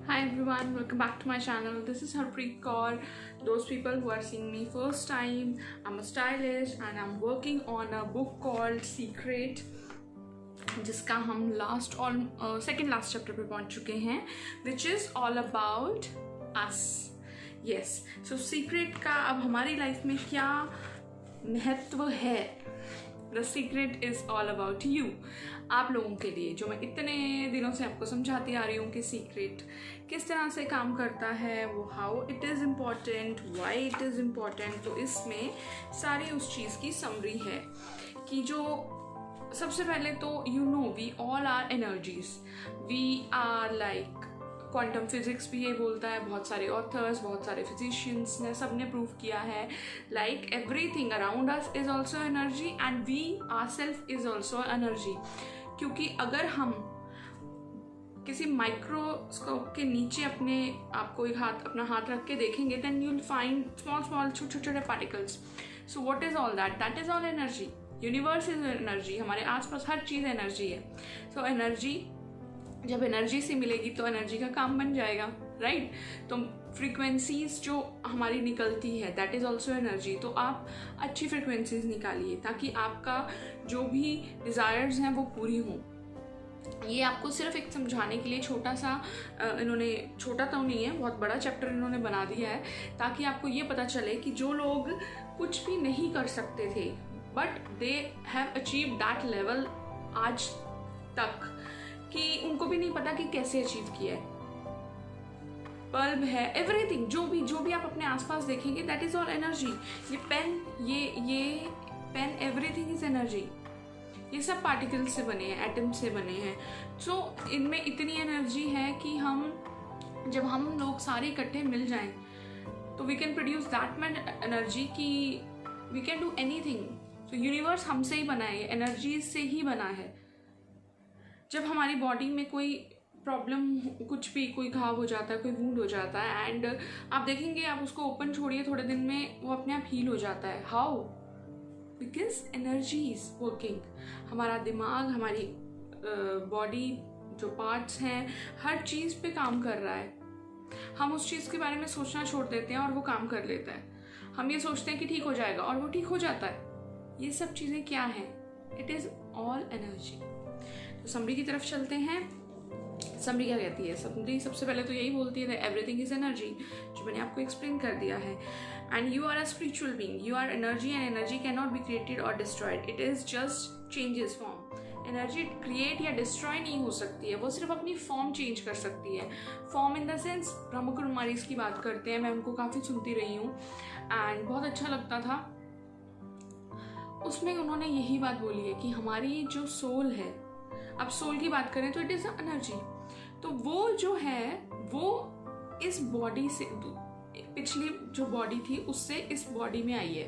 Hi everyone, welcome back to my channel. This is Harpreet Kaur. Those people who are seeing me first time, I'm a stylist and I'm working on a book called Secret, जिसका हम second last chapter पे पहुंच चुके हैं, which is all about us. Yes, so Secret का अब हमारी life में क्या महत्व है? The secret is all about you. आप लोगों के लिए, जो मैं इतने दिनों से आपको समझाती आ रही हूँ कि सीक्रेट किस तरह से काम करता है, वो how it is important, why it is important. तो इसमें सारी उस चीज़ की समरी है कि जो सबसे पहले तो we all are energies, we are like quantum physics भी ये बोलता है, बहुत सारे ऑथर्स, बहुत सारे फिजिशियंस ने सबने प्रूव किया है, like everything around us is also energy and we ourselves is also energy. क्योंकि अगर हम किसी माइक्रोस्कोप के नीचे अपना हाथ रख के देखेंगे, then you will find small छोटे छोटे particles. So what is all that is all energy. Universe is energy, हमारे आसपास हर चीज़ एनर्जी है. सो एनर्जी जब एनर्जी से मिलेगी तो एनर्जी का काम बन जाएगा, राइट? तो फ्रीक्वेंसीज जो हमारी निकलती है, दैट इज़ ऑल्सो एनर्जी. तो आप अच्छी फ्रीक्वेंसीज निकालिए ताकि आपका जो भी डिज़ायर्स हैं वो पूरी हों. ये आपको सिर्फ एक समझाने के लिए छोटा तो नहीं है, बहुत बड़ा चैप्टर इन्होंने बना दिया है ताकि आपको ये पता चले कि जो लोग कुछ भी नहीं कर सकते थे but they have achieve that level आज तक, कि उनको भी नहीं पता कि कैसे अचीव किया है. बल्ब है, एवरीथिंग, जो भी आप अपने आसपास देखेंगे, दैट इज ऑल एनर्जी. ये पेन एवरीथिंग इज एनर्जी. ये सब पार्टिकल्स से बने हैं, एटम से बने हैं. सो इनमें इतनी एनर्जी है कि जब हम लोग सारे इकट्ठे मिल जाएं तो we can produce that man energy कि वी कैन डू एनीथिंग. तो यूनिवर्स हमसे ही बना है, एनर्जी से ही बना है. जब हमारी बॉडी में कोई प्रॉब्लम, कोई घाव हो जाता है, कोई वूंड हो जाता है, एंड आप देखेंगे, आप उसको ओपन छोड़िए, थोड़े दिन में वो अपने आप हील हो जाता है. How? Because energy is working. हमारा दिमाग, हमारी बॉडी, जो पार्ट्स हैं, हर चीज़ पे काम कर रहा है. हम उस चीज़ के बारे में सोचना छोड़ देते हैं और वो काम कर लेता है. हम ये सोचते हैं कि ठीक हो जाएगा और वो ठीक हो जाता है. ये सब चीज़ें क्या हैं? It is all energy. तो समरी की तरफ चलते हैं. समरी क्या कहती है? समरी सबसे पहले तो यही बोलती है एवरीथिंग इज एनर्जी, जो मैंने आपको एक्सप्लेन कर दिया है. And you are a spiritual being, you are energy and energy can not be created और destroyed, it is just changes form. Energy create या डिस्ट्रॉय नहीं हो सकती है, वो सिर्फ अपनी फॉर्म चेंज कर सकती है. Form in the sense Brahma Kumari की बात करते हैं, मैं उनको काफ़ी सुनती रही हूँ एंड बहुत अच्छा लगता था. उसमें उन्होंने यही बात बोली है कि हमारी जो सोल है, अब सोल की बात करें तो इट इज एनर्जी. तो वो जो है वो इस बॉडी से, पिछली जो बॉडी थी उससे इस बॉडी में आई है,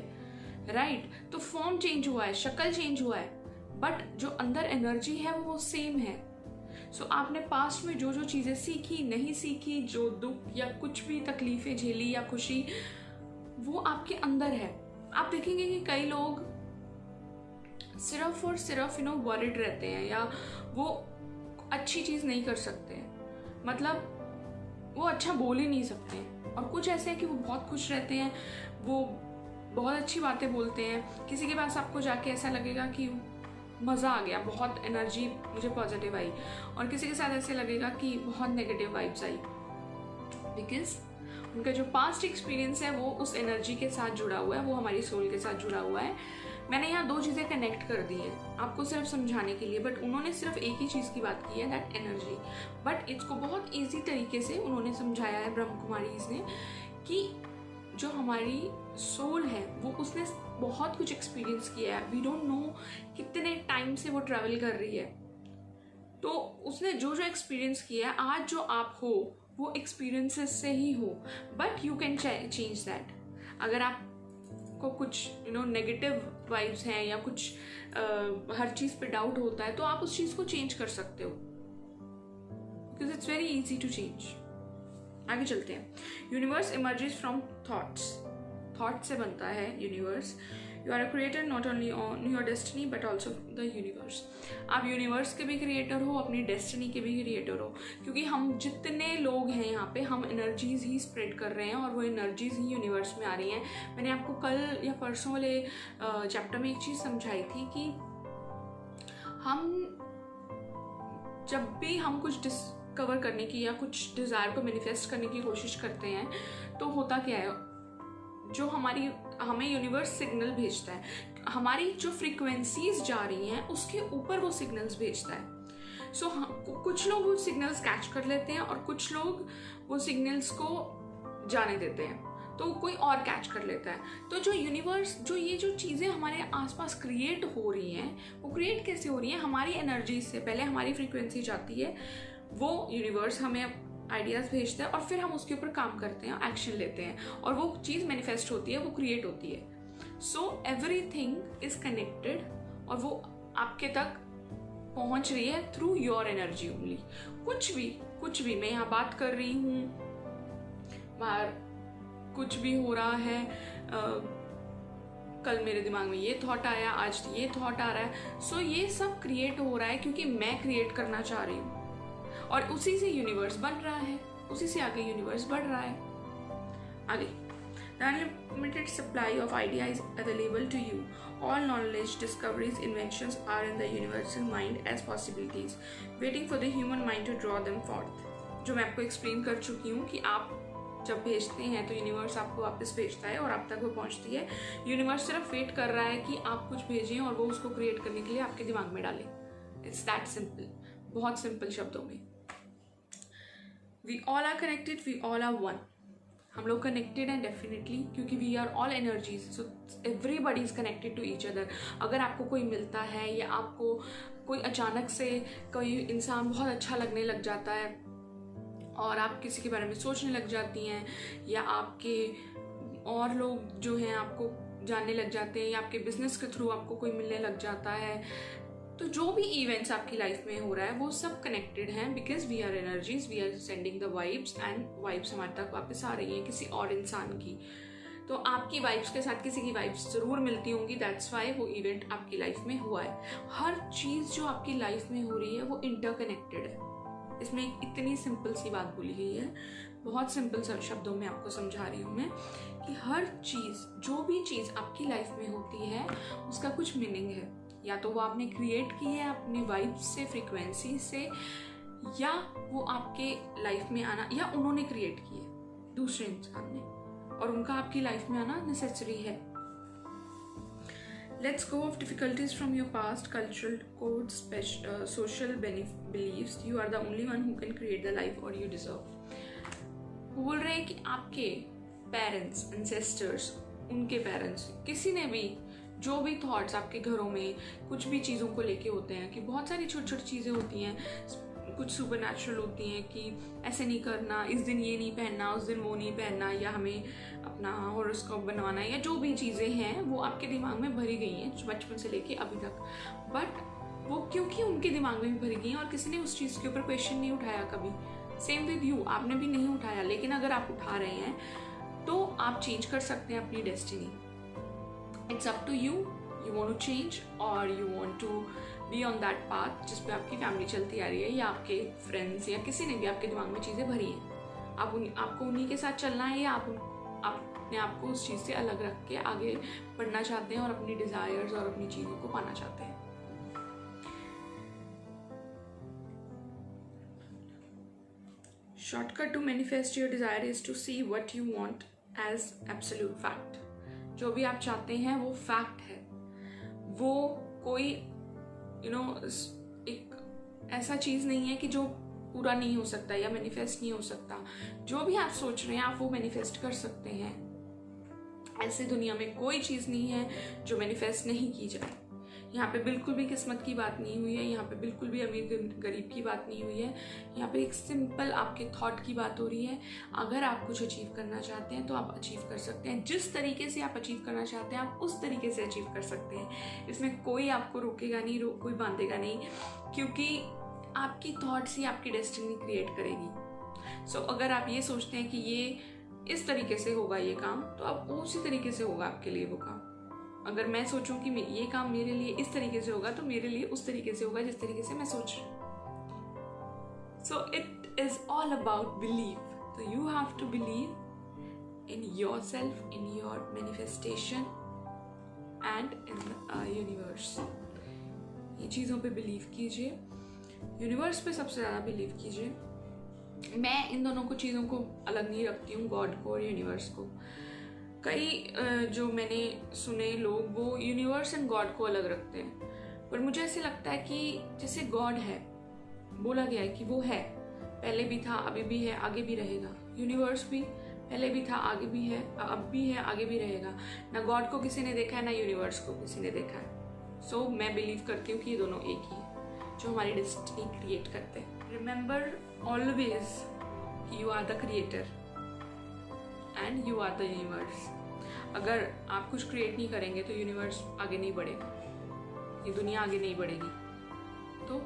राइट? तो फॉर्म चेंज हुआ है, शक्ल चेंज हुआ है, बट जो अंदर एनर्जी है वो सेम है. सो आपने पास्ट में जो चीज़ें सीखी, नहीं सीखी, जो दुख या कुछ भी तकलीफें झेली या खुशी, वो आपके अंदर है. आप देखेंगे कि कई लोग सिर्फ और सिर्फ वॉरिड रहते हैं या वो अच्छी चीज़ नहीं कर सकते, मतलब वो अच्छा बोल ही नहीं सकते. और कुछ ऐसे हैं कि वो बहुत खुश रहते हैं, वो बहुत अच्छी बातें बोलते हैं. किसी के पास आपको जाके ऐसा लगेगा कि मज़ा आ गया, बहुत एनर्जी मुझे पॉजिटिव आई, और किसी के साथ ऐसे लगेगा कि बहुत नेगेटिव वाइब्स आई. बिकॉज उनका जो पास्ट एक्सपीरियंस है वो उस एनर्जी के साथ जुड़ा हुआ है, वो हमारी सोल के साथ जुड़ा हुआ है. मैंने यहाँ दो चीज़ें कनेक्ट कर दी हैं आपको सिर्फ समझाने के लिए, बट उन्होंने सिर्फ एक ही चीज़ की बात की है, दैट एनर्जी. बट इसको बहुत ईजी तरीके से उन्होंने समझाया है ब्रह्म कुमारीज ने, कि जो हमारी सोल है वो उसने बहुत कुछ एक्सपीरियंस किया है. वी डोंट नो कितने टाइम से वो ट्रैवल कर रही है. तो उसने जो एक्सपीरियंस किया है, आज जो आप हो वो एक्सपीरियंसेस से ही हो, but you can change that. अगर आप को कुछ नेगेटिव वाइब्स हैं या कुछ हर चीज़ पे डाउट होता है, तो आप उस चीज़ को चेंज कर सकते हो, because it's very easy to change. आगे चलते हैं. Universe emerges from thoughts. Thought से बनता है universe. You are a creator not only on your destiny but also the universe. आप यूनिवर्स के भी क्रिएटर हो, अपनी डेस्टिनी के भी क्रिएटर हो, क्योंकि हम जितने लोग हैं यहाँ पे हम एनर्जीज ही स्प्रेड कर रहे हैं और वो एनर्जीज ही यूनिवर्स में आ रही हैं। मैंने आपको कल या परसों वाले चैप्टर में एक चीज़ समझाई थी कि हम जब भी हम कुछ डिस्कवर करने की या कुछ डिज़ायर को मैनिफेस्ट करने की कोशिश करते हैं तो होता क्या है, जो हमें यूनिवर्स सिग्नल भेजता है, हमारी जो फ्रीक्वेंसीज जा रही हैं उसके ऊपर वो सिग्नल्स भेजता है। सो कुछ लोग वो सिग्नल्स कैच कर लेते हैं और कुछ लोग वो सिग्नल्स को जाने देते हैं, तो कोई और कैच कर लेता है। तो जो यूनिवर्स, जो ये जो चीज़ें हमारे आसपास क्रिएट हो रही हैं, वो क्रिएट कैसे हो रही हैं? हमारी एनर्जी से पहले हमारी फ्रीक्वेंसी जाती है, वो यूनिवर्स हमें आइडियाज़ भेजता है और फिर हम उसके ऊपर काम करते हैं, एक्शन लेते हैं और वो चीज़ मैनिफेस्ट होती है, वो क्रिएट होती है। सो एवरीथिंग इज कनेक्टेड और वो आपके तक पहुंच रही है थ्रू योर एनर्जी ओनली। कुछ भी मैं यहाँ बात कर रही हूँ, बाहर कुछ भी हो रहा है, कल मेरे दिमाग में ये थॉट आया, आज ये थॉट आ रहा है, सो ये सब क्रिएट हो रहा है क्योंकि मैं क्रिएट करना चाह रही हूँ और उसी से यूनिवर्स बन रहा है, उसी से आगे यूनिवर्स बढ़ रहा है। आगे, the unlimited supply of idea is available to you. All knowledge, discoveries, inventions are in the universal mind as possibilities, waiting for the human mind to draw them forth. जो मैं आपको एक्सप्लेन कर चुकी हूँ कि आप जब भेजते हैं तो यूनिवर्स आपको वापस भेजता है और आप तक वो पहुँचती है। यूनिवर्स सिर्फ वेट कर रहा है कि आप कुछ भेजें और वो उसको क्रिएट करने के लिए आपके दिमाग में डालें। इट्स दैट सिंपल, बहुत सिंपल शब्दों में। We all are connected, we all are one. हम लोग कनेक्टेड हैं डेफिनेटली, क्योंकि we are all energies, so everybody is connected to each other. अगर आपको कोई मिलता है या आपको कोई अचानक से कोई इंसान बहुत अच्छा लगने लग जाता है और आप किसी के बारे में सोचने लग जाती हैं, या आपके और लोग जो हैं आपको जानने लग जाते हैं, या आपके बिजनेस के थ्रू आपको कोई मिलने लग जाता है, तो जो भी इवेंट्स आपकी लाइफ में हो रहा है वो सब कनेक्टेड हैं, because we are energies, we are sending the vibes and vibes हमारे तक वापस आ रही हैं किसी और इंसान की। तो आपकी वाइब्स के साथ किसी की वाइब्स ज़रूर मिलती होंगी, दैट्स वाई वो इवेंट आपकी लाइफ में हुआ है। हर चीज़ जो आपकी लाइफ में हो रही है वो इंटरकनेक्टेड है। इसमें एक इतनी सिंपल सी बात बोली गई है, बहुत सिंपल शब्दों में आपको समझा रही हूँ मैं, कि हर चीज़, जो भी चीज़ आपकी लाइफ में होती है उसका कुछ मीनिंग है। या तो वो आपने क्रिएट की है अपनी वाइब्स से, फ्रीक्वेंसी से, या वो आपके लाइफ में आना, या उन्होंने क्रिएट की है दूसरे इंसान ने और उनका आपकी लाइफ में आना नेसेसरी है। Let's go of difficulties from your past, cultural codes, social beliefs. You are the only one who can create the life और यू डिजर्व। वो बोल रहे हैं कि आपके पेरेंट्स, एंसेस्टर्स, उनके पेरेंट्स, किसी ने भी जो भी थॉट्स आपके घरों में कुछ भी चीज़ों को लेके होते हैं, कि बहुत सारी छोटी छोटी चीज़ें होती हैं, कुछ सुपर नेचुरल होती हैं कि ऐसे नहीं करना, इस दिन ये नहीं पहनना, उस दिन वो नहीं पहनना, या हमें अपना हॉरोस्कोप बनवाना, या जो भी चीज़ें हैं वो आपके दिमाग में भरी गई हैं बचपन से लेके अभी तक। बट वो क्योंकि उनके दिमाग में भी भरी गई हैं और किसी ने उस चीज़ के ऊपर क्वेश्चन नहीं उठाया कभी। सेम विद यू, आपने भी नहीं उठाया, लेकिन अगर आप उठा रहे हैं तो आप चेंज कर सकते हैं अपनी destiny. It's up to you. You want to change or you want to be on that path जिस पे आपकी फैमिली चलती आ रही है, या आपके फ्रेंड्स या किसी ने भी आपके दिमाग में चीज़ें भरी हैं। आपको उन्हीं के साथ चलना है, या आप अपने आप को उस चीज़ से अलग रख के आगे बढ़ना चाहते हैं और अपनी डिज़ायर्स और अपनी चीज़ों को पाना चाहते हैं। Shortcut to manifest your desire is to see what you want as absolute fact. जो भी आप चाहते हैं वो फैक्ट है, वो कोई एक ऐसा चीज़ नहीं है कि जो पूरा नहीं हो सकता या मैनिफेस्ट नहीं हो सकता। जो भी आप सोच रहे हैं आप वो मैनिफेस्ट कर सकते हैं। ऐसे दुनिया में कोई चीज़ नहीं है जो मैनिफेस्ट नहीं की जाए। यहाँ पे बिल्कुल भी किस्मत की बात नहीं हुई है, यहाँ पे बिल्कुल भी अमीर गरीब की बात नहीं हुई है। यहाँ पे एक सिंपल आपके थॉट की बात हो रही है। अगर आप कुछ अचीव करना चाहते हैं तो आप अचीव कर सकते हैं। जिस तरीके से आप अचीव करना चाहते हैं आप उस तरीके से अचीव कर सकते हैं। इसमें कोई आपको रोकेगा नहीं, कोई बांधेगा नहीं, क्योंकि आपकी थॉट्स ही आपकी डेस्टिनी क्रिएट करेगी। सो अगर आप ये सोचते हैं कि ये इस तरीके से होगा ये काम, तो आप उसी तरीके से होगा आपके लिए वो काम। अगर मैं सोचूं कि ये काम मेरे लिए इस तरीके से होगा तो मेरे लिए उस तरीके से होगा जिस तरीके से मैं सोच रही हूँ. So it is all about believe. तो you have to believe in yourself, in your manifestation and in universe. ये चीज़ों पे बिलीव कीजिए, यूनिवर्स पे सबसे ज़्यादा बिलीव कीजिए. मैं इन दोनों को चीज़ों को अलग नहीं रखती हूँ, गॉड को और यूनिवर्स को. कई जो मैंने सुने लोग वो यूनिवर्स एंड गॉड को अलग रखते हैं, पर मुझे ऐसे लगता है कि जैसे गॉड है, बोला गया है कि वो है, पहले भी था, अभी भी है, आगे भी रहेगा. यूनिवर्स भी पहले भी था, आगे भी है, अब भी है, आगे भी रहेगा. ना गॉड को किसी ने देखा है, ना यूनिवर्स को किसी ने देखा है. सो मैं बिलीव करती हूँ कि ये दोनों एक ही है जो हमारी डेस्टिनी क्रिएट करते हैं. Remember always you are the creator and you are the universe. अगर आप कुछ क्रिएट नहीं करेंगे तो यूनिवर्स आगे नहीं बढ़ेगा, ये दुनिया आगे नहीं बढ़ेगी. तो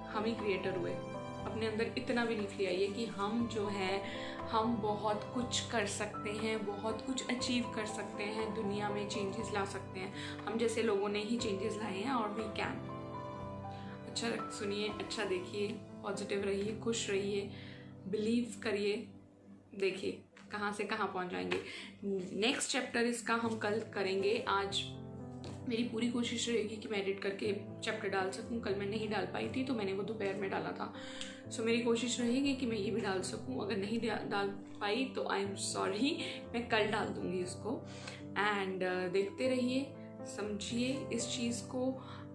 हम ही क्रिएटर हुए. अपने अंदर इतना बिलीफ ले आइए कि हम जो हैं, हम बहुत कुछ कर सकते हैं, बहुत कुछ अचीव कर सकते हैं, दुनिया में चेंजेस ला सकते हैं. हम जैसे लोगों ने ही चेंजेस लाए हैं और वी कैन. अच्छा सुनिए, अच्छा देखिए, पॉजिटिव रहिए, खुश रहिए, बिलीव करिए. देखिए कहाँ से कहाँ पहुँच जाएंगे. नेक्स्ट चैप्टर इसका हम कल करेंगे. आज मेरी पूरी कोशिश रहेगी कि मैं एडिट करके चैप्टर डाल सकूं. कल मैं नहीं डाल पाई थी तो मैंने वो दोपहर में डाला था. सो मेरी कोशिश रहेगी कि मैं ये भी डाल सकूं. अगर नहीं डाल पाई तो आई एम सॉरी, मैं कल डाल दूंगी इसको. एंड देखते रहिए, समझिए इस चीज़ को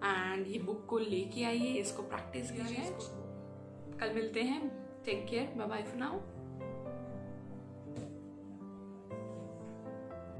एंड ये बुक को लेके आइए, इसको प्रैक्टिस कीजिए. कल मिलते हैं. Take care, bye bye for now.